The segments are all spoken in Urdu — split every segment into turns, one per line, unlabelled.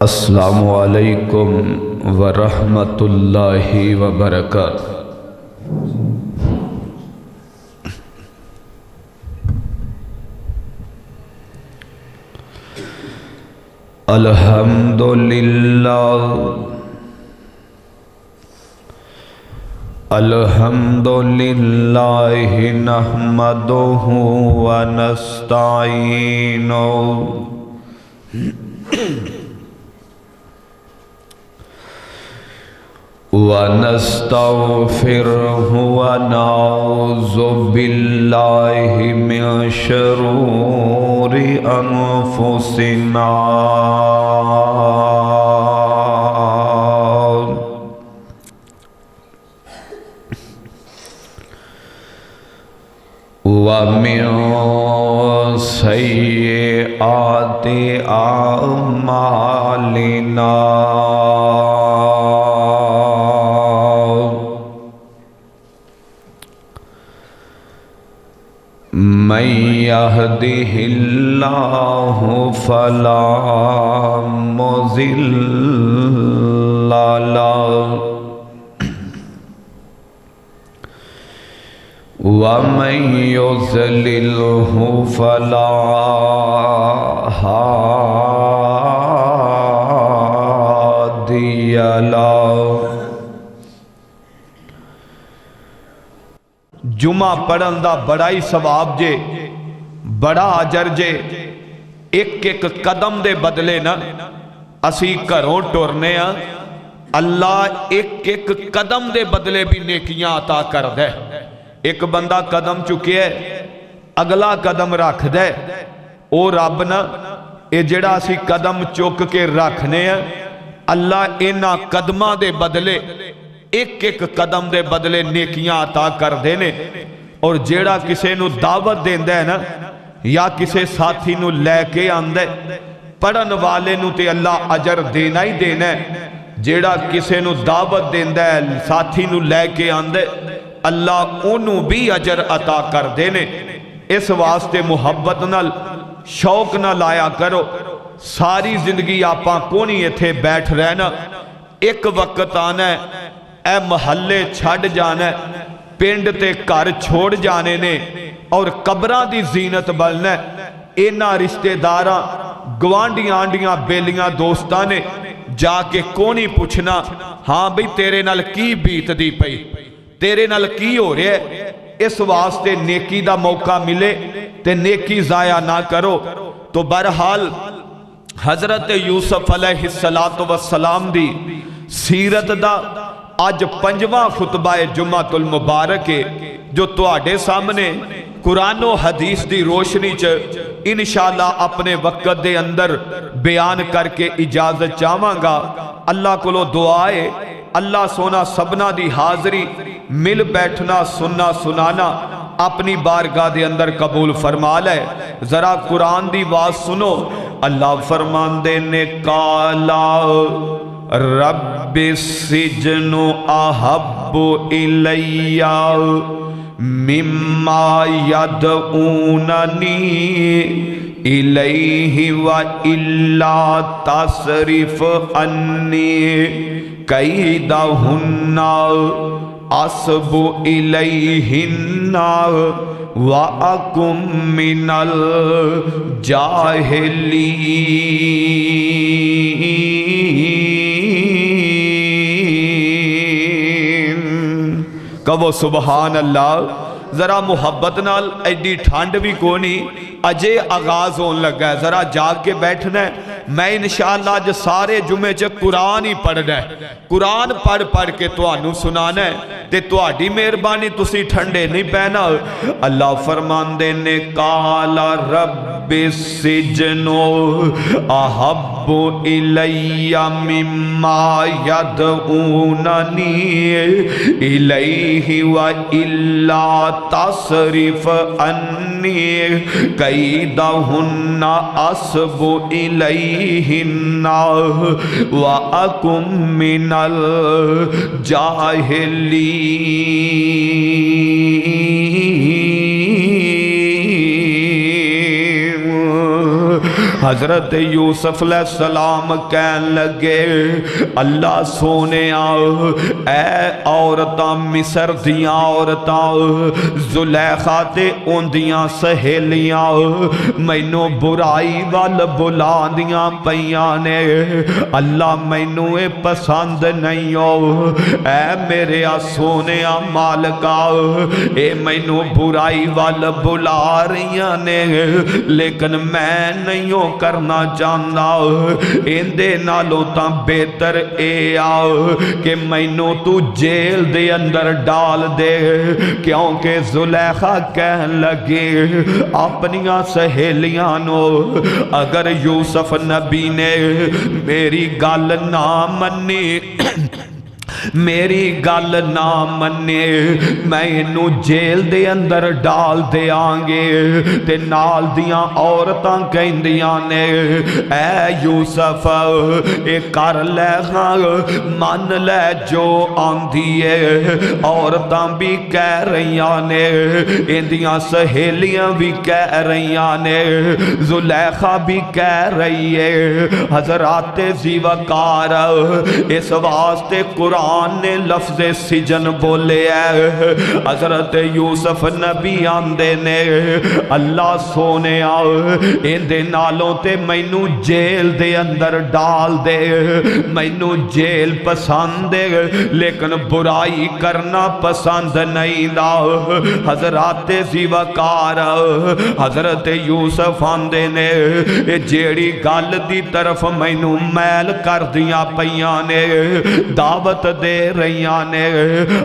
السلام علیکم ورحمۃ اللہ وبرکاتہ۔ الحمدللہ نحمدہ ونستغفره ونعوذ باللہ من شرور انفسنا ومن سیئات اعمالنا من يهده الله فلا مضل له ومن يضلله فلا هادي له۔
جمعہ پڑھن دا بڑا ہی ثواب جے، بڑا اجر جے۔ ایک ایک قدم دے بدلے نا اسی گھروں ٹرنے ہاں، اللہ ایک ایک قدم دے بدلے بھی نیکیاں عطا کر دے۔ ایک بندہ قدم چکے ہے، اگلا قدم رکھ دے، او رب نا اے جڑا اسی قدم چک کے رکھنے ہیں، اللہ اینا قدمہ دے بدلے ایک ایک قدم دے بدلے نیکیاں عطا کر دینے۔ اور جیڑا کسے نو دعوت دیندہ ہے نا، یا کسے ساتھی نو لے کے آندے، پڑھن والے نو تے اللہ اجر دینا ہی دینا ہے۔ جیڑا کسے نو دعوت دیندہ ہے، ساتھی نو لے کے آندے، اللہ انہوں بھی اجر عطا کر دینے۔ اس واسطے محبت نال شوق نہ لایا کرو۔ ساری زندگی آپاں کونی ایتھے بیٹھ رہنا، ایک وقت آنا ہے، اے محلے چھڑ جانا ہے، پینڈ تے گھر چھوڑ جانے نے، اور قبراں دی زینت بلنا ہے۔ اینا رشتہ داراں گوانڈیاں آنڈیاں بیلیاں دوستاں نے جا کے کونی پوچھنا، ہاں بھئی تیرے نال کی بیت دی پئی، تیرے نال کی ہو رہے ہے۔ اس واسطے نیکی دا موقع ملے تے نیکی ضائع نہ کرو۔ تو بہرحال حضرت یوسف علیہ السلام دی سیرت دا آج پنجواں خطبہ جمعۃ المبارک ہے، جو تواڈے سامنے قرآن و حدیث دی روشنی چ انشاءاللہ اپنے وقت دے اندر بیان کر کے اجازت چاہواں گا۔ اللہ کو دعائے اللہ سونا سبنا دی حاضری مل بیٹھنا سننا سنانا اپنی بارگاہ دے اندر قبول فرما لے۔ ذرا قرآن دی آواز سنو۔ اللہ فرماندے نے کالا رب السجن احب الی مما یدعوننی الیہ والا تصرف انی کیدہن اصب الیہن وَأَكُمْ مِنَ الجاہلین۔ کہو سبحان اللہ۔ ذرا محبت نال ایڈی ٹھانڈ بھی کونی، اجے آغاز ہون لگا ہے، ذرا جاگ کے بیٹھنا ہے۔ میں انشاءاللہ آج سارے جمعے چ قرآن ہی پڑھنا ہے، قرآن پڑھ کے توانوں سنانا ہے، تے تواڈی مہربانی تسی ٹھنڈے نہیں پہنا۔ اللہ فرماندے نے قالا رب السجن احب الی مما یدعوننی الیہ والا تصرف انی کیدہن اصب الیہن وَأَكُمْ مِنَ الجاہلین۔ حضرت یوسف علیہ السلام کہن لگے اللہ سونے اے عورتاں مصر دیاں عورتاں زلیخا تے اندیاں سہیلیاں مینوں برائی وال بلا دیاں پیاں نے اللہ مینوں اے پسند نہیں ہو اے میرے سونے مالکا اے مینوں برائی وال بلا رہیاں نے لیکن میں نہیں ہو کرنا چاہنا اندے نالوں تاں بہتر اے کہ مینوں تو جیل دے اندر ڈال دے کیونکہ زلیخا کہن لگے اپنیاں سہیلیاں نو اگر یوسف نبی نے میری گل نہ منی میری گل نہ منے میں انہوں جیل دے اندر ڈال دے آنگے تے نال دیاں عورتاں کہندیاں نے اے یوسف اے کر لے ہاں من لے جو آندھی ہے عورتاں بھی کہہ رہیاں نے اندیاں سہیلیاں بھی کہہ رہیاں نے زلیخا بھی کہہ رہی ہے حضرات زیوکار اس واسطے قرآن نے لفظ سجن بولے ہے حضرت یوسف نبی آندے نے اللہ سونے اندے نالوں تے مینوں جیل دے اندر ڈال دے مینوں جیل پسند دے لیکن برائی کرنا پسند نہیں دا حضرات زیوکار حضرت یوسف آندے نے جیڑی گل دی طرف مینوں میل کر دیاں پیاں نے دعوت دے رہیاں نے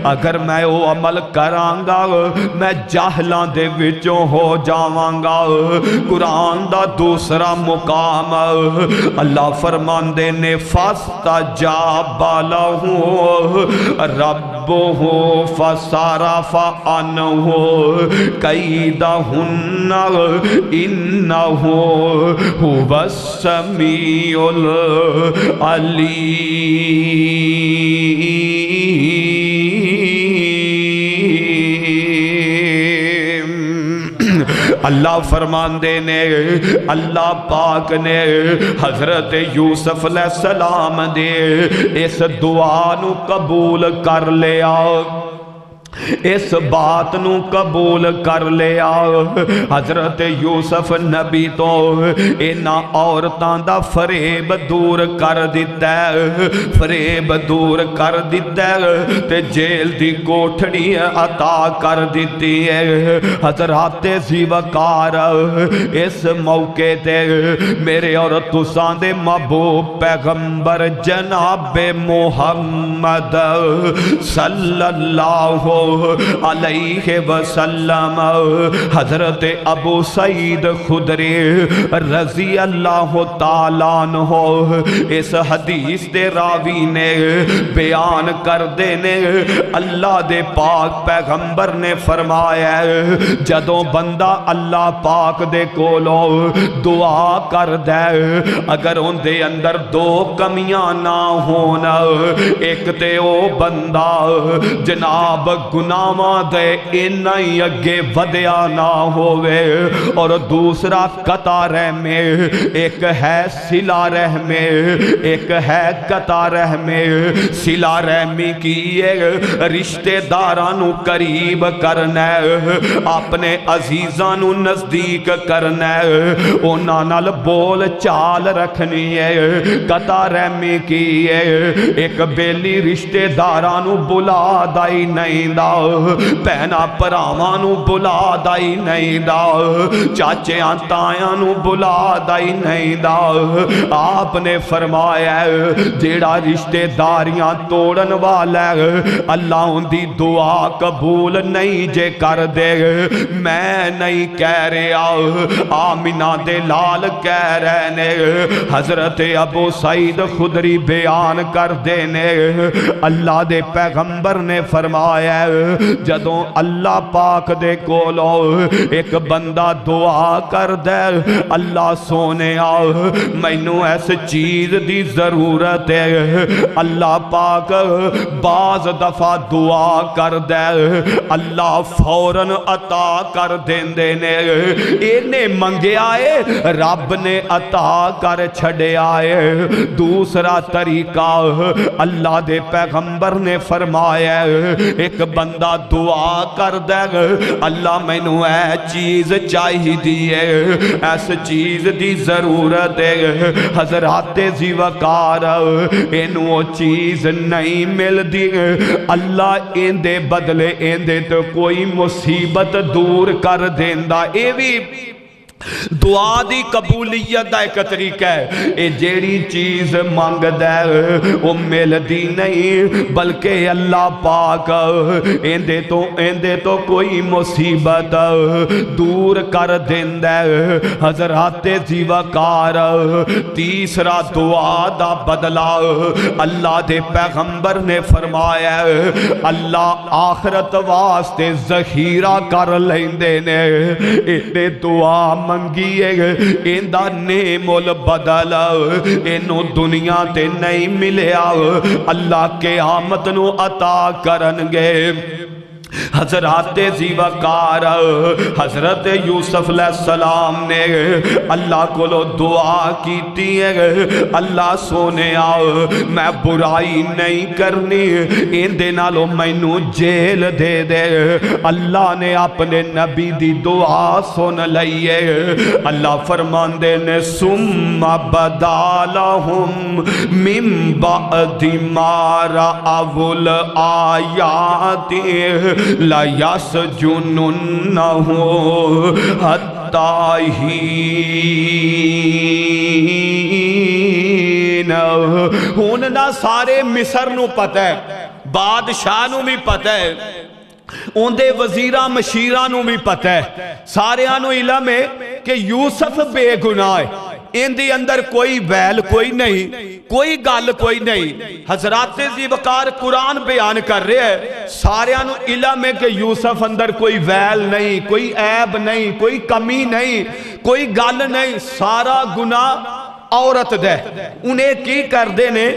اگر میں وہ عمل کرانگا میں جاہلاں دے وچوں ہو جاوانگا قرآن دا دوسرا مقام اللہ فرماندے نے فاستجاب لہو ربہ فصرف عنہ کیدہن انہ هو السمیع العلیم اللہ فرماندے نے اللہ پاک نے حضرت یوسف علیہ السلام دے اس دعا نو قبول کر لیا اس بات نو قبول کر لیا حضرت یوسف نبی تو اینا عورتاں دا فریب دور کر دیتا ہے فریب دور کر دیتا ہے تے جیل دی کوٹھڑی عطا کر دیتی ہے حضرات زیوکار اس موقع تے میرے اور تساں دے محبوب پیغمبر جناب محمد صلی اللہ علیہ وسلم حضرت ابو سعید خدری رضی اللہ تعالیٰ عنہ اس حدیث دے راوی نے بیان کر دینے اللہ دے پاک پیغمبر نے فرمایا جدوں بندہ اللہ پاک دے کولو دعا کر دے اگر ان دے اندر دو کمیاں نہ ہونا ایک تے او بندہ جناب گناہاں دے انہی اگے ودیا نہ ہوئے اور دوسرا قطع رحمے ایک ہے صلہ رحمے ایک ہے قطع رحمے صلہ رحمی کیے رشتہ دارانو قریب کرنا اپنے عزیزانو نزدیک کرنا انہاں نال بول چال رکھنی ہے قطع رحمی کیے ایک بیلی رشتہ دارانو بلا دائی نہیں دا پہنا پراوانو بلا دائی نہیں دا چاچے آنتایانو بلا دائی نہیں دا آپ نے فرمایا جیڑا رشتہ داریاں توڑن والا اللہ ان دی دعا قبول نہیں جے کر دے میں نہیں کہہ رہا آمینہ دے لال کہہ رہنے حضرت ابو سعید خدری بیان کر دینے اللہ دے پیغمبر نے فرمایا جدوں اللہ پاک دے کولوں ایک بندہ دعا کر دے اللہ سونے مینوں اس چیز دی ضرورت ہے اللہ پاک بعض دفعہ دعا کر دے اللہ فوراً عطا کر دیندے نے اینے منگیا ہے رب نے عطا کر چھڑے آئے دوسرا طریقہ اللہ دے پیغمبر نے فرمایا ایک بندہ دعا کر دے اللہ مینوں اے چیز چاہی دیئے اس چیز دی ضرورت ہے حضرات زیوکار اینو چیز نہیں مل دی اللہ اندے بدلے اندے تو کوئی مصیبت دور کر دیندہ اے بھی دعا دی قبولیت دا ایک طریقہ ہے اے جیڑی چیز مانگ دے وہ مل دی نہیں بلکہ اللہ پاک اندے تو کوئی مصیبت دور کر دیندے حضرات زیوکار تیسرا دعا دا بدلا اللہ دے پیغمبر نے فرمایا اللہ آخرت واسطے ذخیرہ کر لیندے نے اندے دعا منگیے اندہ نیم البدل انو دنیا تے نہیں ملیا اللہ قیامت نو عطا کرنگے حضرات زیوکار حضرت یوسف علیہ السلام نے اللہ کو لو دعا کیتی ہے اللہ سونے میں برائی نہیں کرنی اندے نالو مینوں جیل دے دے اللہ نے اپنے نبی دی دعا سن لئیے اللہ فرمان دے نے ثم بدالہم من بعد ما رأوا الآیات لا یسجننہ حتی حین ہون نہ سارے مصر نو پتہ ہے بادشاہ نو بھی پتہ ہے اوندے وزیرہ مشیرہ نو بھی پتہ ہے سارے آنو علم ہے کہ یوسف بے گناہ ہے اندی اندر کوئی ویل کوئی نہیں کوئی گل کوئی نہیں حضرات زیوکار قرآن بیان کر رہے ہیں سارے انو علم ہے کہ یوسف اندر کوئی ویل نہیں کوئی عیب نہیں کوئی کمی نہیں کوئی گل نہیں سارا گناہ عورت دے انہیں کی کر دینے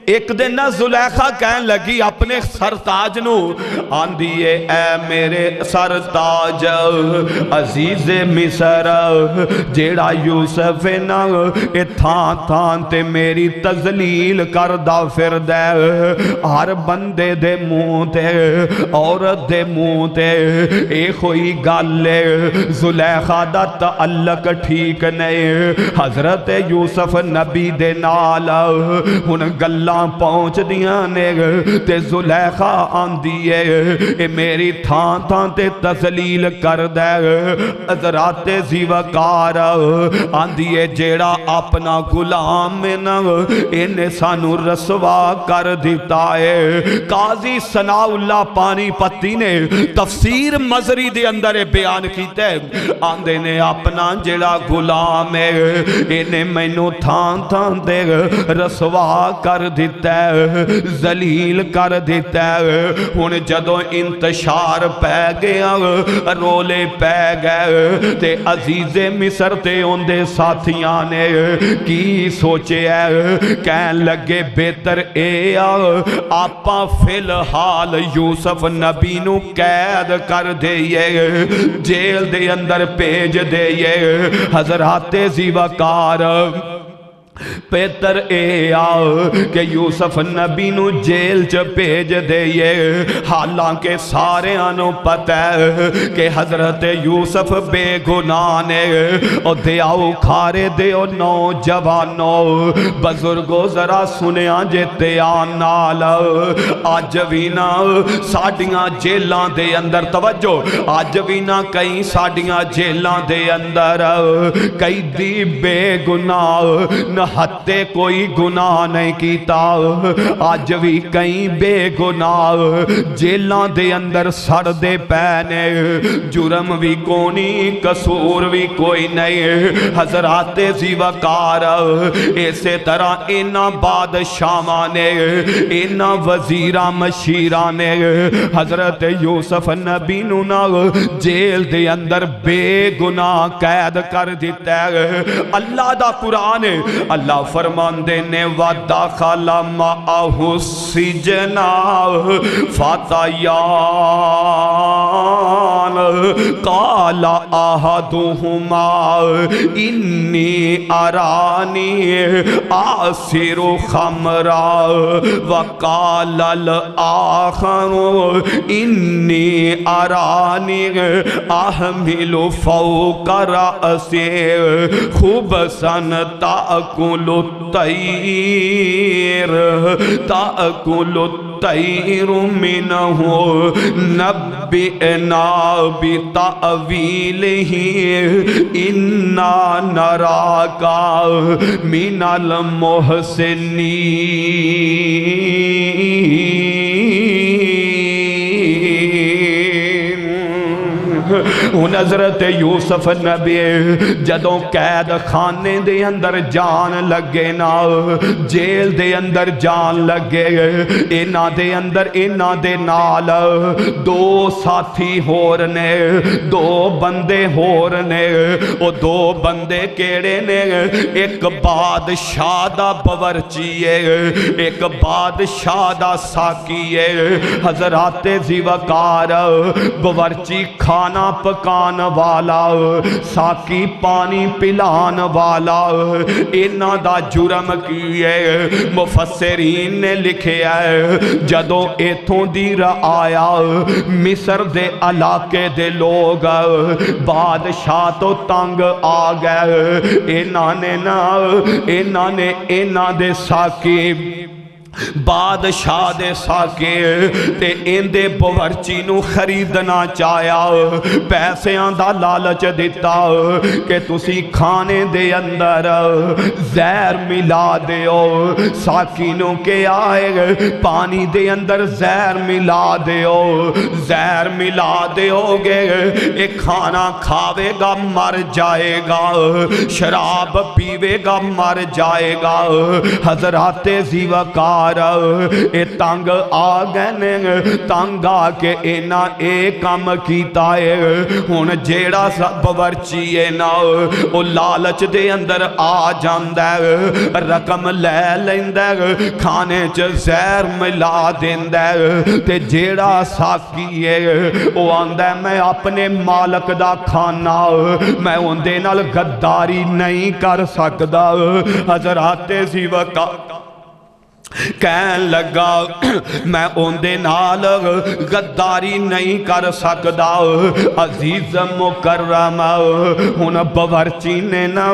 ایک دن نہ زلیخا کہن لگی اپنے سرتاج نو آندیے اے میرے سرتاج عزیز مصر جیڑا یوسف نا اے تھان تھان تے میری تذلیل کردہ پھر دے ہر بندے دے منہ تے عورت دے منہ تے اے کوئی گالے زلیخا دا تعلق ٹھیک نہیں حضرت یوسف نبی دے نال ان گلہ پہنچ دیاں نے تے زلیخا آن دیئے اے میری تھان تھان تے تذلیل کر دے حضرات زیوکار آن دیئے جیڑا اپنا غلام میں نا انہیں سانو رسوا کر دیتا ہے قاضی ثناء اللہ پانی پتی نے تفسیر مزری دے اندر بیان کیتے ہیں آن دینے اپنا جیڑا غلام ہے انہیں مینو تھان تھان دے رسوا کر دیتا ذلیل کر دیتا ہے ہن جدوں انتشار پہ گیا رولے پہ گئے تے عزیز مصر تے اندے ساتھیاں نے کی سوچے ہے کہن لگے بہتر اے آپا فی الحال یوسف نبی نو قید کر دئیے جیل دے اندر بھیج دئیے حضرات زیوکار بہتر اے کہ یوسف نبی نو جیل چ بھیج دئیے حالانکہ سارے آنو پتہ ہے کہ حضرت یوسف بے گناہ نے او دیاؤ کھارے دیو نوجوانو بزرگو ذرا سنیاں جیتے آن نال آج وینا ساڑیاں جیلان دے اندر توجہ آج وینا کئی ساڑیاں جیلان دے اندر کئی دی بے گناہ نہ ہتے کوئی گناہ نہیں کیتا اج بھی کئی بے گناہ جیلاں دے اندر سڑ دے پینے جرم بھی کونی قصور بھی کوئی نہیں حضرات ذی وقار اسی طرح اینا بادشاہاں نے اینا وزیراں مشیراں نے حضرت یوسف نبی نو نا جیل دے اندر بے گناہ قید کر دیتا ہے اللہ دا قرآن ہے اللہ فرماندے نے وَدَخَلَ مَعَهُ السِّجْنَ فَتَيَانِ قَالَ أَحَدُهُمَا إِنِّي أَرَانِي أَعْصِرُ خَمْرًا وَقَالَ الْآخَرُ إِنِّي أَرَانِي أَحْمِلُ فَوْقَ رَأْسِي خُبْزًا تَأْكُلُ الطَّيْرُ مِنْهُ نَبِّئْنَا بِتَأْوِيلِهِ إِنَّا نَرَاكَ مِنَ ان حضرت یوسف نبی جدوں قید خانے دے اندر جان لگے نا جیل دے اندر جان لگے اینا دے اندر اینا دے نال دو ساتھی ہور نے دو بندے ہور نے او دو بندے کیڑے نے ایک بادشاہ دا باورچی ہے ایک بادشاہ دا ساکی ہے حضرات ذی وقار باورچی کھانا پکان والا ساکی پانی پلان والا اینا دا جرم کیے مفسرین نے لکھے ہے جدوں ایتھوں دی آیا مصر دے علاقے دے لوگ بادشاہ تو تنگ آ گئے اینا دے ساکی بادشاہ دے ساکے تے اندے باورچی نو خریدنا چاہیا پیسیاں دا لالچ دیتا کہ تسی کھانے دے اندر زہر ملا دیو ساکی نو کے آئے پانی دے اندر زہر ملا دیو گے ایک کھانا کھاوے گا مر جائے گا شراب پیوے گا مر جائے گا حضرات ذی وقار اے تنگ آ گئے تنگ آ کے اینا اے کام کیتا ہے ہن جیڑا باورچی ہے نا او لالچ دے اندر آ جاندا ہے رقم لے لیندا ہے کھانے چ زہر ملا دیندا ہے تے جیڑا ساکی ہے او آندا ہے میں اپنے مالک دا کھانا میں اندے نال غداری نہیں کر سکدا حضرات ذی وقار کہن لگا میں اندے نال غداری نہیں کر سکدا عزیز مکرم ہن باورچی نے نا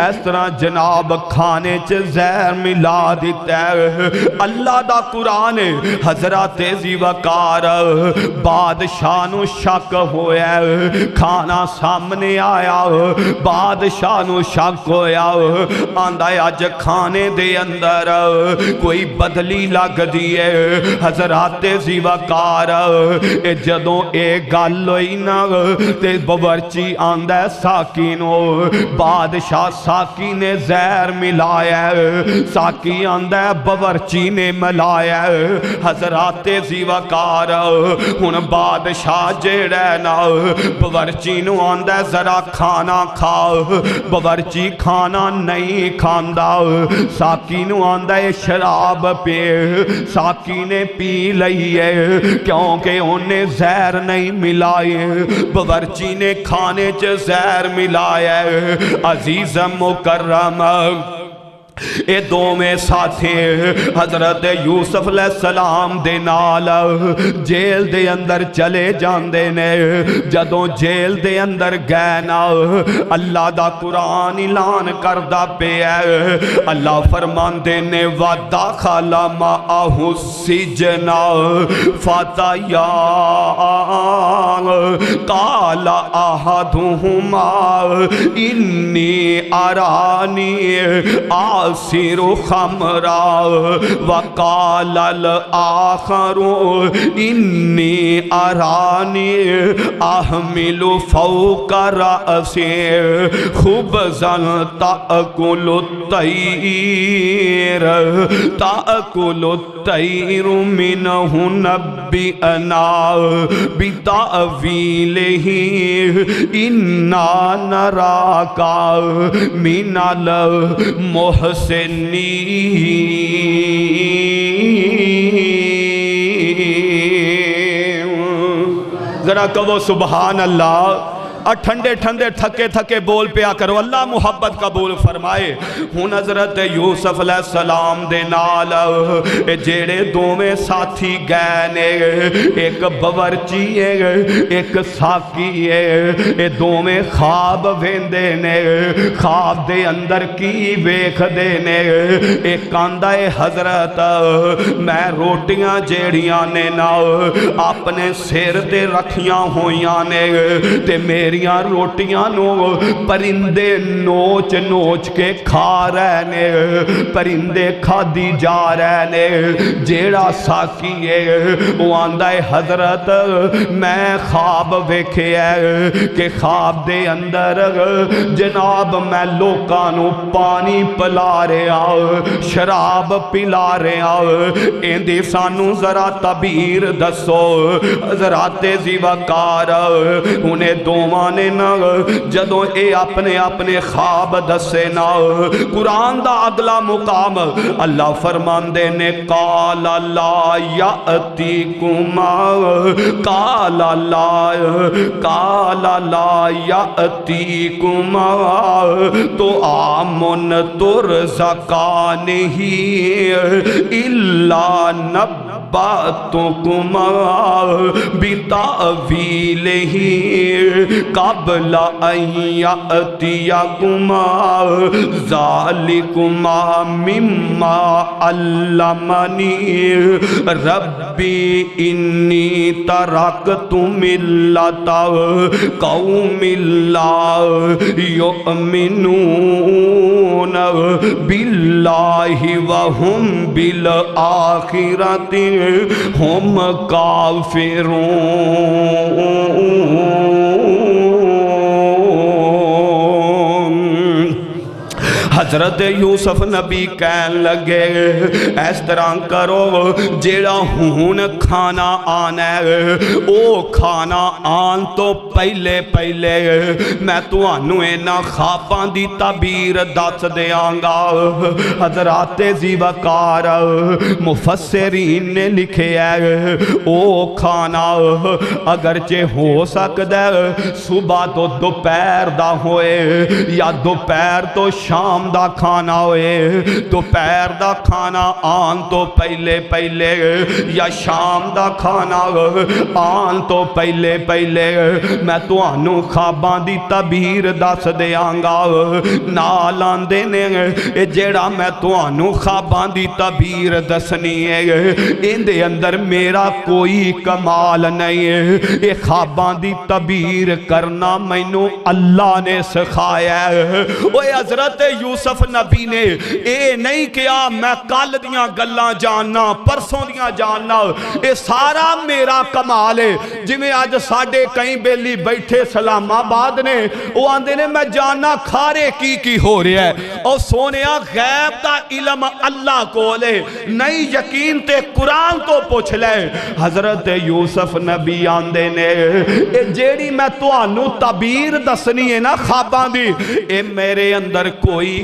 اس طرح جناب کھانے چ زہر ملا دیتا ہے اللہ دا قرآن حضرات ذی وقار بادشاہ نو شک ہویا کھانا سامنے آیا بادشاہ نو شک ہویا آندا اج کھانے دے اندر کوئی بدلی لگ دیئے حضرات ذی وقار جدوں اے گل ہوئی نا تے باورچی آندا ہے ساکی نو بادشاہ ساکی نے زہر ملایا ساکی آندا ہے باورچی نے ملایا حضرات ذی وقار ہن بادشاہ جیڑا نا باورچی نو آندا ہے ذرا کھانا کھا باورچی کھانا نہیں کھاندا ساکی نو آندا ہے شراب پہ ساکی نے پی لئی ہے کیونکہ انہیں زہر نہیں ملائے باورچی نے کھانے چ زہر ملایا عزیز مکرم اے دوویں ساتھی حضرت یوسف علیہ السلام دے نال جیل دے اندر چلے جاندے نے جدوں جیل دے اندر گئے نا اللہ دا قرآن اعلان کردا پیا اللہ فرماندے نے وَدَخَلَ مَعَهُ السِّجْنَ فَتَيَانِ قَالَ أَحَدُهُمَا إِنِّي أَرَانِي آسر خمرا وقال الآخر إني أراني أحمل فوق رأسي خبزا تأكل الطير منه نبئنا بتأويله إنا نراك من محسنین ذرا کہو سبحان اللہ اور ٹھنڈے ٹھنڈے تھکے تھکے بول پیا کرو اللہ محبت قبول فرمائے ہن حضرت یوسف علیہ السلام دے نال جیڑے دوویں ساتھی گئے نے ایک باورچی ہے ایک ساقی ہے اے دوویں خواب ویندے نے خواب دے اندر کی ویکھدے نے ایک آندا ہے حضرت میں روٹیاں جیڑیاں نے نا اپنے سر تے رکھیاں ہویاں نے تے میریاں روٹیاں نو پرندے نوچ نوچ کے کھا رہے نے پرندے کھادی جا رہے نے جیڑا ساکی ہے وہ آندہ ہے حضرت میں خواب ویکھے ہے کہ خواب دے اندر جناب میں لوکانو پانی پلا رہا شراب پلا رہا اندی سانو ذرا تعبیر دسو حضرات زیوکار انہیں دوواں نے نا جدوں اے اپنے اپنے خواب دسے نا قرآن دا اگلا مقام اللہ فرماندے نے قال لا یأتیکما قال لا یأتیکما تو آمن ترزقانہ الا نبأتکما بتأویلہ قبل ان یأتیکما ذالکما مما علمنی ربی انی ترکت ملت قوم لا یؤمنون باللہ وهم بالآخرۃ هم کافرون حضرت یوسف نبی کہن لگے اس طرح کرو جیڑا ہون کھانا آنا ہے او کھانا آن تو پہلے پہلے میں تو آنو اینا خواباں دی تعبیر دس دیاں گا حضرات زیوکار مفسرین نے لکھے ہے او کھانا اگرچہ ہو سکتا ہے صبح تو دوپہر دا ہوئے یا دوپہر تو شام دا کھانا ہوئے دوپہر دا کھانا آن تو پہلے پہلے یا شام دا کھانا آن تو پہلے پہلے میں تو آنو خواباں دی تعبیر دس دیاں گا نال آندے نے جیڑا میں تو آنو خواباں دی تعبیر دسنی ہے ان دے اندر میرا کوئی کمال نہیں ہے یہ خواباں دی تعبیر کرنا مینوں اللہ نے سکھایا ہے وہ حضرت یوسف نبی نے اے نہیں کیا میں کل دیاں گلاں جاننا پرسوں دیاں جاننا اے سارا میرا کمال ہے جی میں آج ساڑھے کہیں بیلی بیٹھے سلام آباد نے وہ آندے نے میں جاننا کھارے کی ہو رہا ہے اور سونیا غیب دا علم اللہ کو لے نئی یقین تے قرآن تو پوچھ لے حضرت یوسف نبی آندے نے اے جیڑی میں تو آنو تعبیر دسنی ہے نا خواباں دی اے میرے اندر کوئی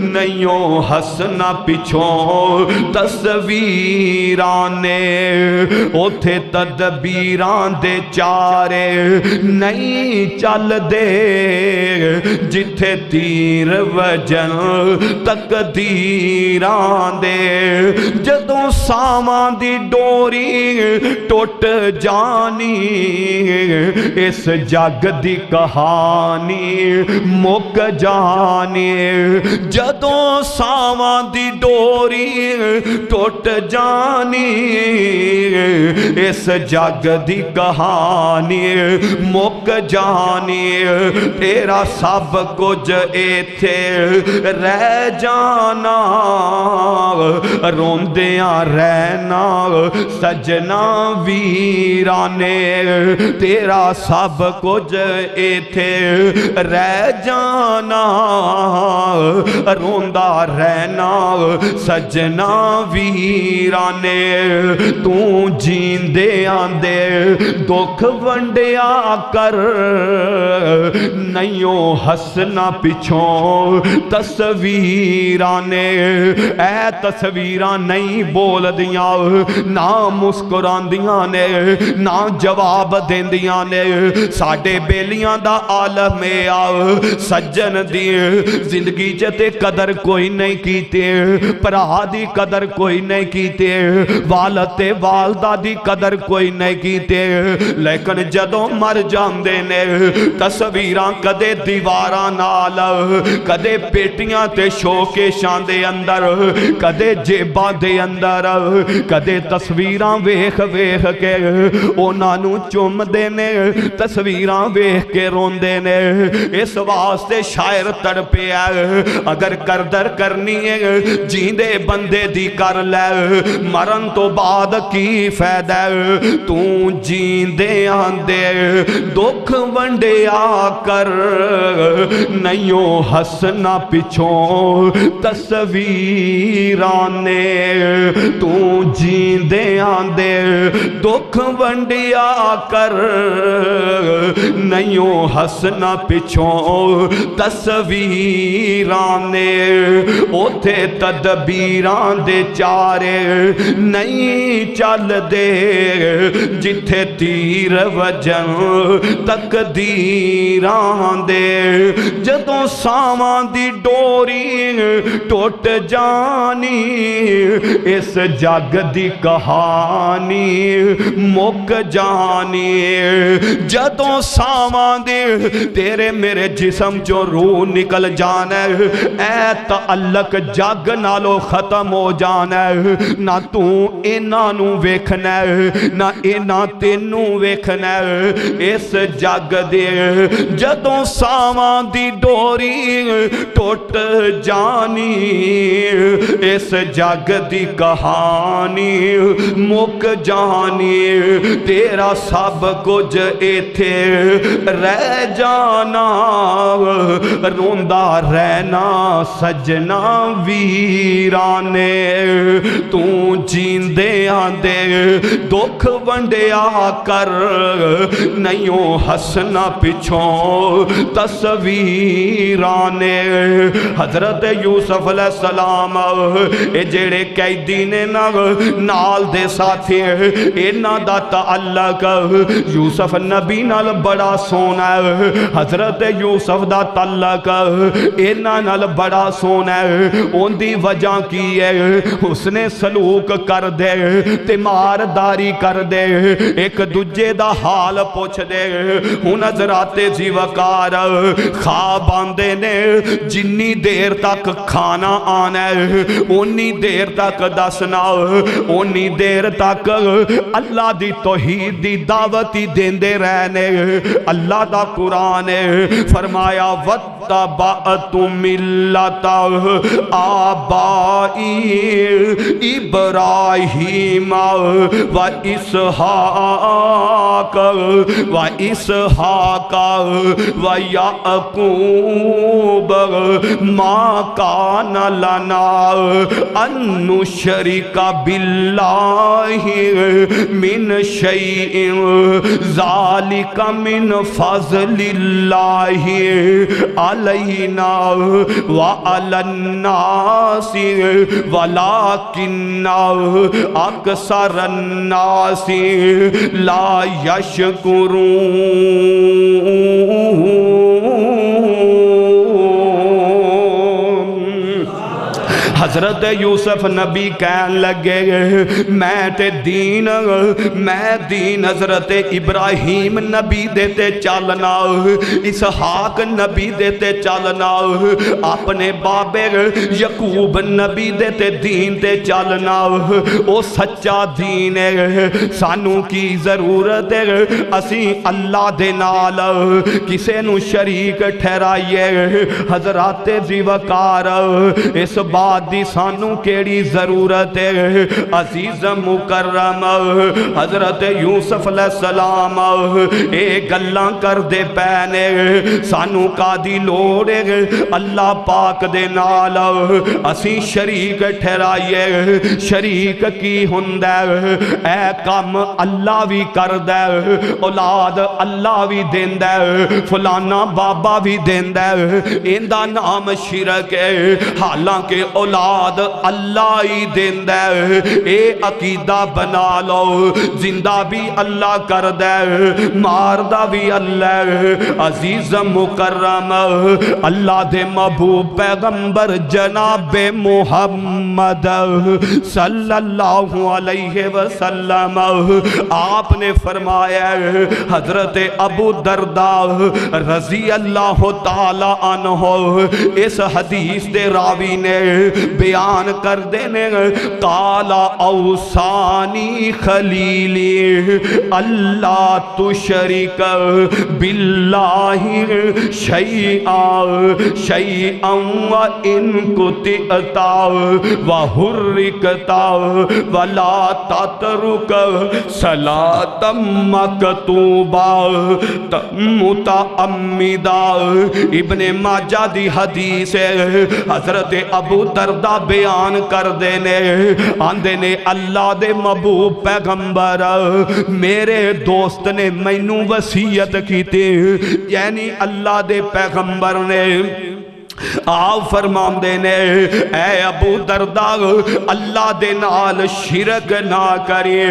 نہیں ہسنا پچھوں تصویران نے اوتھے تدبیران دے چارے نہیں چل دے جتھے تیر وجن تقدیران دے جدوں ساواں دی ڈوری ٹوٹ جانی اس جگ دی کہانی مک جانی جدوں ساواں دی ڈوری ٹوٹ جانی اس جگ دی کہانی مک جانی تیرا سب کچھ ایتھے رہ جانا روندیاں رہنا سجنا ویرانے تیرا سب کچھ ایتھے رہ جانا روندا رہنا سجنا ویرانے تو جیندے آندے دکھ ونڈیا کر نہیں ہسنا پچھوں تصویرانے اے تصویران نہیں بول دیاں نہ مسکران دیاں نے نہ جواب دین دیاں نے ساڑھے بیلیاں دا عالم میں آؤ سجن دی زندگی جتے قدر کوئی نہیں کیتے پرہا دی قدر کوئی نہیں کیتے والد والدہ دی قدر کوئی نہیں کیتے لیکن جدوں مر جاندے نے تصویران کدے دیواراں نال کدے پیٹیاں تے شوکیشاں دے اندر کدے جیباں دے اندر کدے تصویراں ویکھ ویکھ کے اونا نو چوم دے نے تصویراں ویکھ کے رون دے نے اس واسطے شاعر تڑپے ہے اگر کردر کرنی ہے جیندے بندے دی کر لے مرن تو بعد کی فائدہ تو جیندے آندے دکھ ونڈیا کر نہیں ہسنا پچھوں تصویرانے تو جیندے آندے دکھ ونڈیا کر نہیں ہسنا پچھوں تصویرانے اوتھے تدبیران دے چارے نہیں چل دے جتھے تیر وجن تقدیران دے جدوں ساواں دی ڈوری ٹوٹ جانی اس جگ دی کہانی مک جانی جدوں ساواں دی تیرے میرے جسم جو روح نکل جانا اے تعلق جگ نالو ختم ہو جانا نہ تو اینا نو ویکھنا نہ اینا تینو ویکھنا اس جگ دے جدوں ساواں دی ڈوری ٹوٹ جانی اس جگ دی کہانی مک جانی تیرا سب کچھ ایتھے رہ جانا روندا رہنا سجنا ویرانے تو جیندے آندے دکھ ونڈیا کر نہیں ہسنا پچھوں تصویرانے حضرت یوسف علیہ السلام اے جیڑے قیدی نے نال دے ساتھی اینا دا تعلق یوسف نبی نال بڑا سونا ہے حضرت یوسف دا تعلق اینا نال بڑا سونا ہے ان دی وجہ کی ہے حسن سلوک کر دے تمارداری کر دے ایک دجے دا حال پوچھ دے ہن حضرات جی وقار خواب آندے نے جنی دیر تک کھانا آنا ہے انی دیر تک دسنا انی دیر تک اللہ دی توحید دی دعوتی دیندے رہنے اللہ دا قرآن فرمایا وَاتَّبَعْتُ مِلَّةَ آبائی ابراہیم وَإِسْحَاقَ وَيَعْقُوبَ مَا كَانَ لَنَا أَن نُشْرِكَ بِاللَّهِ مِنْ شَيْءٍ ذَلِكَ مِنْ فَضْلِ اللَّهِ علینا وعلى الناس ولكن اکثر الناس لا یشکرون۔ حضرت یوسف نبی کہن لگے میں دین حضرت ابراہیم نبی دیتے چالنا، اسحاق نبی دیتے چالنا، اپنے بابے یعقوب نبی دیتے دین تے چالنا، او سچا دین ہے، سانو کی ضرورت ہے اسی اللہ دے نال کسے نو شریک ٹھہرائیے۔ حضرات ذی وقار اس بات دی سانو کیڑی ضرورت ہے؟ عزیز مکرم حضرت یوسف علیہ السلام اے گلاں کر دے پینے، سانو کا دی لوڑ ہے اللہ پاک دے نال اسی شریک ٹھہرائیے۔ شریک کی ہندے اے کام اللہ بھی کر دے، اولاد اللہ بھی دیندے، فلانا بابا بھی دیندے، ایندہ نام شرک ہے، حالانکہ اولاد اللہ ہی دیندہ ہے۔ اے عقیدہ بنا لو، زندہ بھی اللہ کر دے، ماردہ بھی اللہ۔ عزیز مکرم اللہ دے محبوب پیغمبر جناب محمد صلی اللہ علیہ وسلم آپ نے فرمایا، حضرت ابو درداء رضی اللہ تعالی عنہ اس حدیث دے راوی نے بیان کر دینے، قال اوصانی خلیلی اللہ تشرک باللہ شیئا وان قطعتا وحرکتا ولا تترک صلاة مکتوبہ متعمدہ۔ ابن ماجہ دی حدیث ہے، حضرت ابو دردہ بیان کر دینے آندے نے اللہ دے محبوب پیغمبر میرے دوست نے مینوں وصیت کی تھی، یعنی اللہ دے پیغمبر نے آپ فرمان دینے اے ابو درداء اللہ دے نال شرک نہ کریے،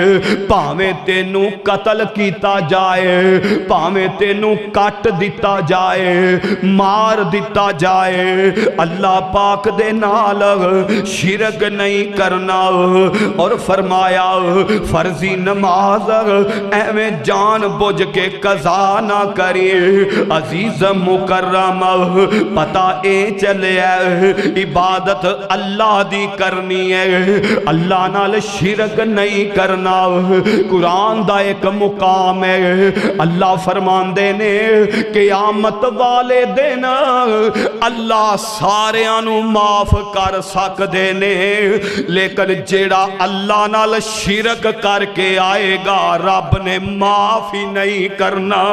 پاویں تینوں قتل کیتا جائے، پاویں تینوں کٹ دیتا جائے، مار دیتا جائے، اللہ پاک دے نال شرک نہیں کرنا۔ اور فرمایا فرضی نماز ایویں جان بوجھ کے قضا نہ کریے۔ عزیز مکرم پتہ چلے عبادت اللہ دی کرنی ہے، اللہ نال شرک نہیں کرنا۔ قرآن دا ایک مقام ہے، اللہ فرمان دینے قیامت والے دن اللہ سارے انو معاف کر سک دینے، لیکن جیڑا اللہ نال شرک کر کے آئے گا رب نے معاف ہی نہیں کرنا۔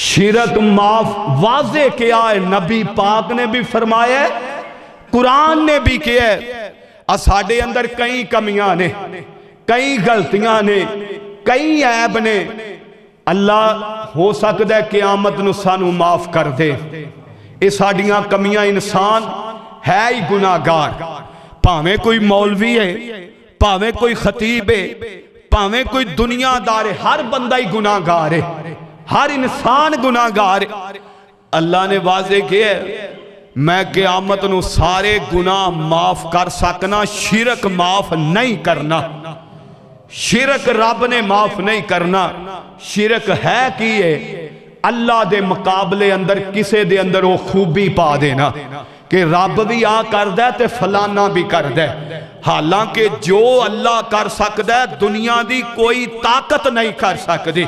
شرک معاف واضح کیا ہے، نبی پاک نے بھی فرمایا ہے، قرآن نے بھی کیا ہے۔ اساڑے اندر کئی کمیاں نے، کئی غلطیاں نے، کئی عیب نے، اللہ ہو سکتا ہے قیامت نو سانو معاف کر دے۔ اس ساڑیاں کمیاں انسان ہے ہی گناہگار، پاویں کوئی مولوی ہے، پاویں کوئی خطیب ہے، پاویں کوئی دنیا دار ہے، ہر بندہ ہی گناہگار ہے، ہر انسان گناہگار ہے۔ اللہ نے واضح کیا ہے میں قیامت نو سارے گناہ معاف کر سکنا، شرک معاف نہیں کرنا۔ شرک رب نے معاف نہیں کرنا۔ شرک ہے کی ہے اللہ دے مقابلے اندر کسے دے اندر وہ خوبی پا دینا کہ رب بھی آ کر دے تے فلانا بھی کر دے، حالانکہ جو اللہ کر سکتا ہے دنیا دی کوئی طاقت نہیں کر سکتی،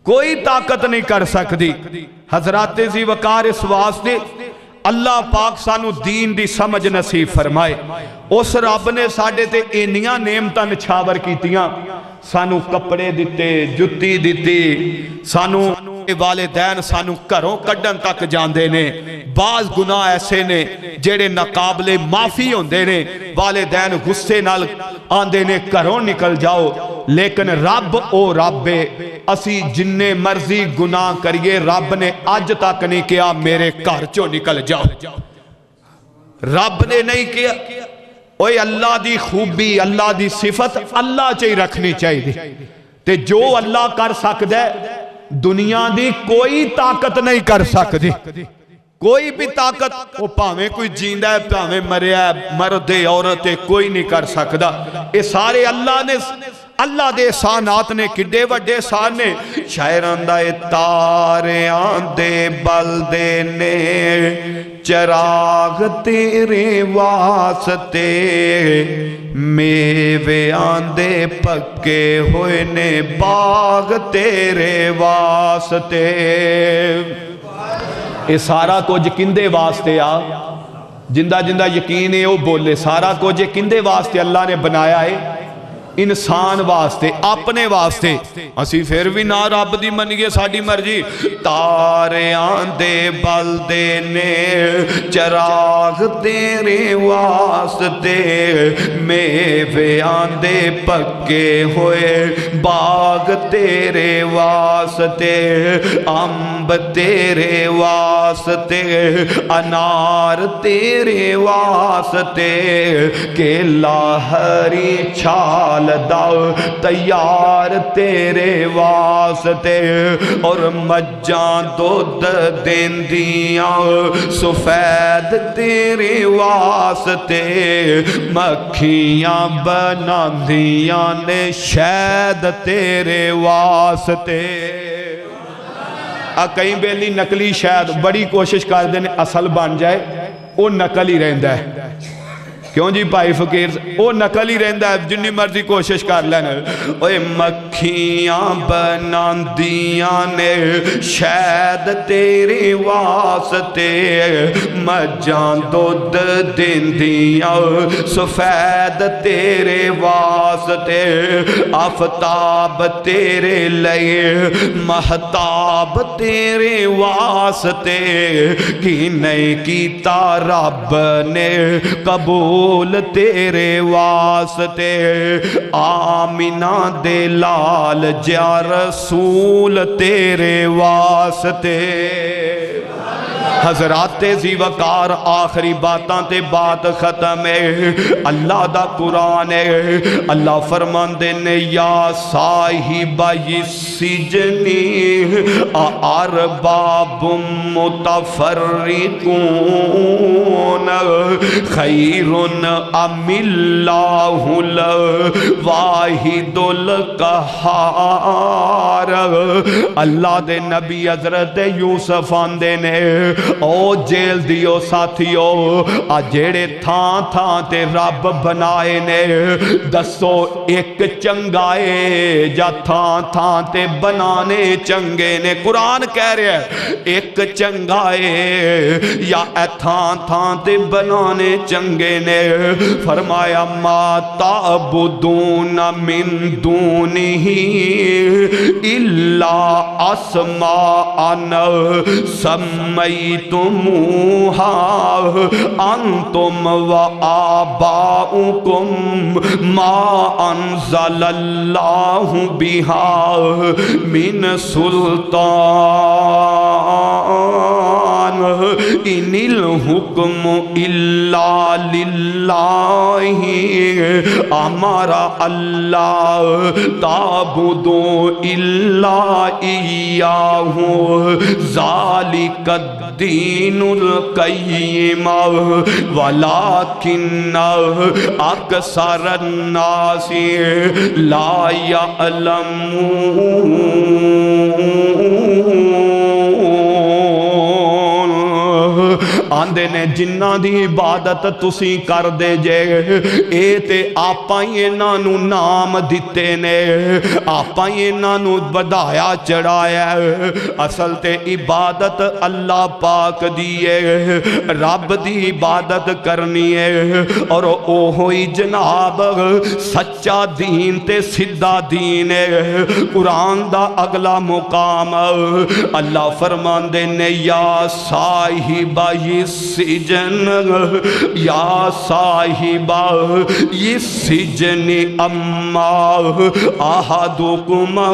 کوئی طاقت نہیں کر سکتی۔ حضرات ذی وقار اس واسطے اللہ پاک سانو دین دی سمجھ نصیب فرمائے۔ اس رب نے ساڑھے تے انیاں نعمتاں نچھاور کیتیاں، سانو کپڑے دیتے، جتی دیتی، سانو والدین سانو گھروں کڈن تک جاندے نے۔ بعض گناہ ایسے نے جڑے ناقابل معافی ہوندے نے، والدین غصے نال آندے نے گھروں نکل جاؤ، لیکن رب او رب اسی جننے مرضی گناہ کریے رب نے اج تک نہیں کیا میرے گھر چوں نکل جاؤ، رب نے نہیں کیا۔ اوے اللہ دی خوبی اللہ دی صفت اللہ چاہی رکھنی چاہیے، تے جو اللہ کر سکتا ہے دنیا دی کوئی طاقت نہیں کر سکتی، کوئی بھی طاقت وہ پاویں کوئی جیندہ ہے پاویں مریا ہے، مرد عورت کوئی نہیں کر سکتا، یہ سارے اللہ نے اللہ دے احسانات نے کڈے وڈے احسان نے۔ شاعراں دا تاریاں دے بلدے نے چراغ تیرے واسطے، میویاں دے پکے ہوئے نے باغ تیرے واسطے۔ یہ سارا کچھ کندے واسطے آ، جندہ جندہ یقین ہے وہ بولے سارا کچھ کندے واسطے اللہ نے بنایا ہے؟ انسان واسطے، اپنے واسطے۔ اسی پھر بھی نہ رب دی منیے ساڈی مرضی۔ تاریاں دے بلدے نے چراغ تیرے واسطے، میویاں دے پکے ہوئے باغ تیرے واسطے، امب تیرے واسطے، انار تیرے واسطے، کیلا ہری چھال داؤ تیار تیرے واسطے، اور مجھاں دودھ دیندیاں سفید تیرے واسطے، مکھیاں بناندیاں نے شہد تیرے واسطے۔ کئی بیلی نکلی شہد بڑی کوشش کر دینے اصل بن جائے وہ نقل ہی رہندا ہے، کیوں جی بھائی فقیر وہ نقل ہی رہندا ہے جنی مرضی کوشش کر لینا۔ اوے مکھیاں بناندیاں نے شہد تیرے واسطے، مجھاں دودھ دیندیاں سفید تیرے واسطے، آفتاب تیرے لئے مہتاب تیرے واسطے، کی نہیں کیتا رب نے قبول تیرے واسطے، آمینہ دے لال جا رسول تیرے واسطے۔ حضرات زی وقار آخری باتاں تے بات ختم ہے، اللہ دا قرآن ہے۔ اللہ فرماندے نے یا صاحبہ السجنی ارباب متفرقون خیر ام اللہ الواحد القہار۔ اللہ دے نبی حضرت یوسف آندے نے او جیل دیو ساتھیو، آ جیڑے تھان تھان تے رب بنائے نے، دسو ایک چنگائے جا تھان تھان تے بنانے چنگے نے؟ قرآن کہہ رہے ہیں ایک چنگائے یا اے تھان تھان تے بنانے چنگے نے۔ فرمایا ما تعبدون من دونہ الا اسماء سمیتموہا انتم و آباؤکم ما انزل اللہ بہا من سلطان ان الحکم الا للہ امر اللہ تعبدوا الا ایاہ ذالک الدین القیم ولکن اکثر الناس لا یعلمون۔ آندے نے جنہ دی عبادت تسی کر دے جے اے تے آپاں انہاں نو نام دیتے نے، آپاں انہاں نو بدایا چڑھایا، اصل تے عبادت اللہ پاک دیئے، رب دی عبادت کرنی ہے، اور او ہوئی جناب سچا دین تے سدھا دین ہے۔ قرآن دا اگلا مقام اللہ فرمان دے نے یا صاحبہ السجن یا صاحبہ السجن اما احدکما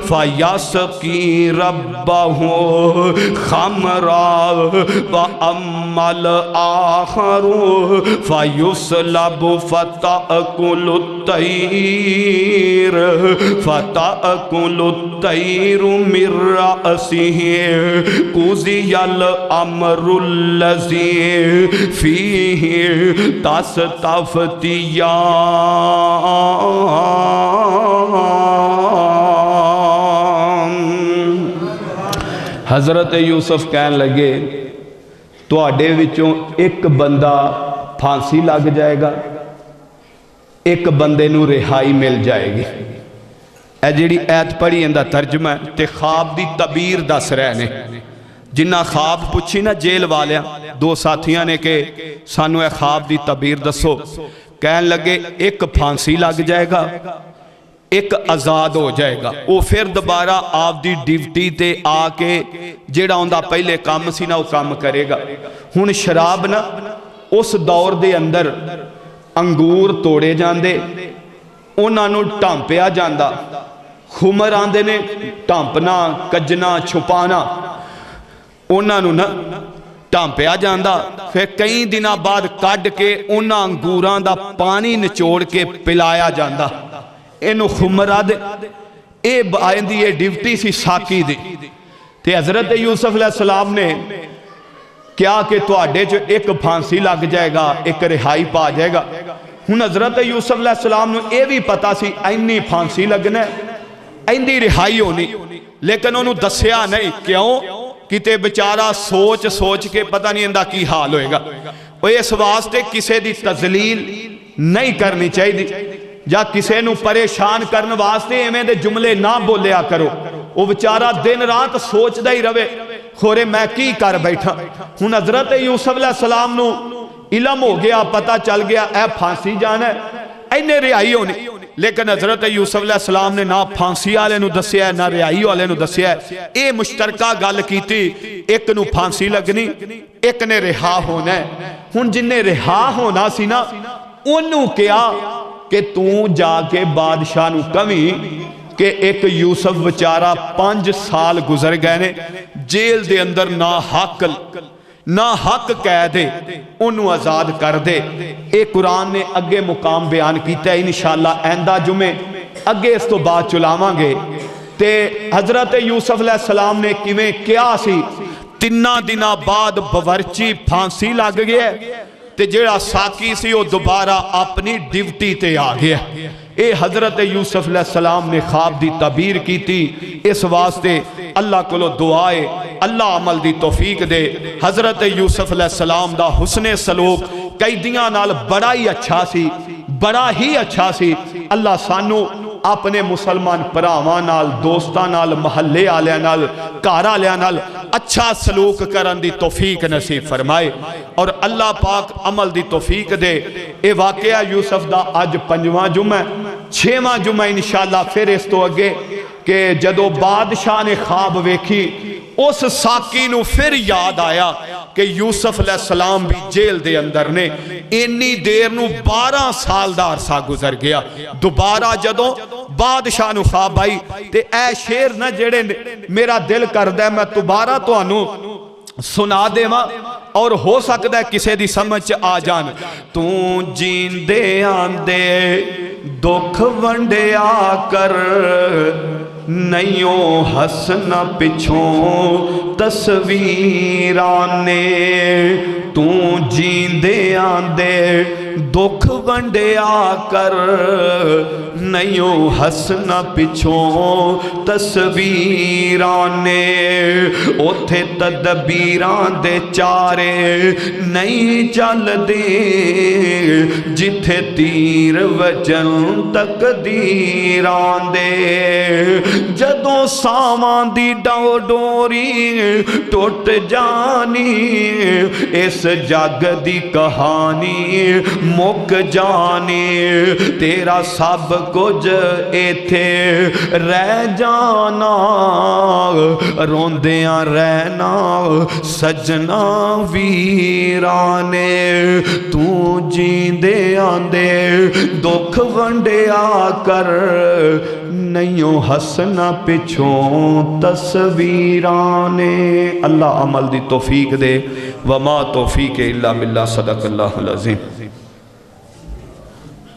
فیسقی ربہ خمرا واما الاخر فیصلب فتأکل الطیر من رأسه قضی الامر الذی فیہ تستفتیان۔ حضرت یوسف کہنے لگے تواڈے وچوں ایک بندہ پھانسی لگ جائے گا، ایک بندے نو رہائی مل جائے گی۔ اے جیڑی ایت پڑھی اندہ ترجمہ ہے تے خواب دی تعبیر دس رہے نے، جنہ خواب پوچھی نا جیل والیاں دو ساتھیاں نے کہ سانو اے خواب دی تعبیر دسو، کہنے لگے ایک پھانسی لگ جائے گا، ایک آزاد ہو جائے گا، وہ پھر دوبارہ آپ دی ڈیوٹی تے آ کے جیڑا ہوندہ پہلے کام سی نا وہ کام کرے گا۔ ہن شراب نا اس دور دے اندر انگور توڑے جاندے، انہاں نو ٹھانپیا جاندا، خمر آندے نے ٹھانپنا کجنا چھپانا، انہاں نو نا ٹھانپیا جاندا، پھر کئی دنوں بعد کڈ کے انہاں انگوراں دا پانی نچوڑ کے پلایا جاندا، اینو خمر آدے، اے آئندی یہ ڈیوٹی سی ساکی دی۔ تے حضرت یوسف علیہ السلام نے کیا کہ تو آڈے جو ایک پھانسی لگ جائے گا، ایک رہائی پا جائے گا۔ ہن حضرت یوسف علیہ السلام نے اے بھی پتا سی اینی پھانسی لگنا ہے، ایندی رہائی ہونی، لیکن انہوں دسیا نہیں، کیوں؟ کتے بچارہ سوچ سوچ کے پتہ نہیں اندہ کی حال ہوئے گا۔ وہ اس واسطے کسے دی تذلیل نہیں کرنی چاہیے، جا کسے نو پریشان کرنے واسطے ایمیں دے جملے نہ بولیا کرو۔ وہ بچارہ دن رات سوچ دا ہی روے خورے میں کی کر بیٹھا۔ ہن حضرت یوسف علیہ السلام نو علم ہو گیا، پتہ چل گیا اے پھانسی جانا ہے، اینے رہائی ہونی، لیکن حضرت یوسف علیہ السلام نے نہ پھانسی والے نو دسیا ہے نہ رہائی والے نو دسیا ہے، اے مشترکہ گل کیتی، ایک نو پھانسی لگنی، ایک نے رہا ہونا ہے۔ ہن جن نے رہا ہونا سی نا انہوں کیا کہ تو جا کے بادشاہ نو کمی کہ ایک یوسف بچارہ 5 سال گزر گئے نے جیل دے اندر نہ حق کہہ دے، انہوں آزاد کر دے۔ ایک قرآن نے اگے مقام بیان کیتا ہے، انشاءاللہ آئندہ جمعے اگے اس تو بعد چلاواں گے۔ تے حضرت یوسف علیہ السلام نے کیویں کیا سی، 3 دنوں بعد باورچی پھانسی لگ گیا تے جیڑا ساکی سی وہ دوبارہ اپنی ڈیوٹی تے آ گیا۔ اے حضرت یوسف علیہ السلام نے خواب دی تعبیر کی تھی، اس واسطے اللہ کو دعائے اللہ عمل دی توفیق دے۔ حضرت یوسف علیہ السلام دا حسن سلوک قیدیاں نال بڑا ہی اچھا سی۔ اللہ سانو اپنے مسلمان پراواں نال، دوستاں نال، محلے آلیاں نال، گھر آلیاں نال اچھا سلوک کرن دی توفیق نصیب فرمائے، اور اللہ پاک عمل دی توفیق دے۔ اے واقعہ یوسف دا آج 5واں جمعہ، 6واں جمعہ انشاءاللہ پھر اس تو اگے کہ جدو بادشاہ نے خواب ویکھی، اس ساکی نو پھر یاد آیا کہ یوسف علیہ السلام بھی جیل دے اندر نے، اینی دیر نو 12 سال دا عرصہ گزر گیا۔ دوبارہ جدو بادشاہ نو خواب آئی تے اے شیر نہ جڑے میرا دل کردہ میں دوبارہ تو آنو سنا دے ماں، اور ہو سکتا ہے کسے دی سمجھ آ جان۔ تو جیندے آندے دکھ ونڈے آ کر، نیوں حسن پچھوں تصویرانے، تو جیندے آندے دکھ ونڈے آ کر، نیوں حسن پچھوں تصویرانے، اوتھے تدبیران دے چارے نہیں چل دے، جتھے تیر وجن تقدیران دے، جدوں ساواں دی ڈوری ٹوٹ جانی اس جگ دی کہانی مک جانی تیرا سب کچھ ایتھے رہ جانا روندیاں رہنا سجنا ویرانے تو جیندے آندے دکھ ونڈیا کر نہیں ہسنا پچھوں تصویرانے اللہ عمل دی توفیق دے وما توفیق الا باللہ صدق اللہ العظیم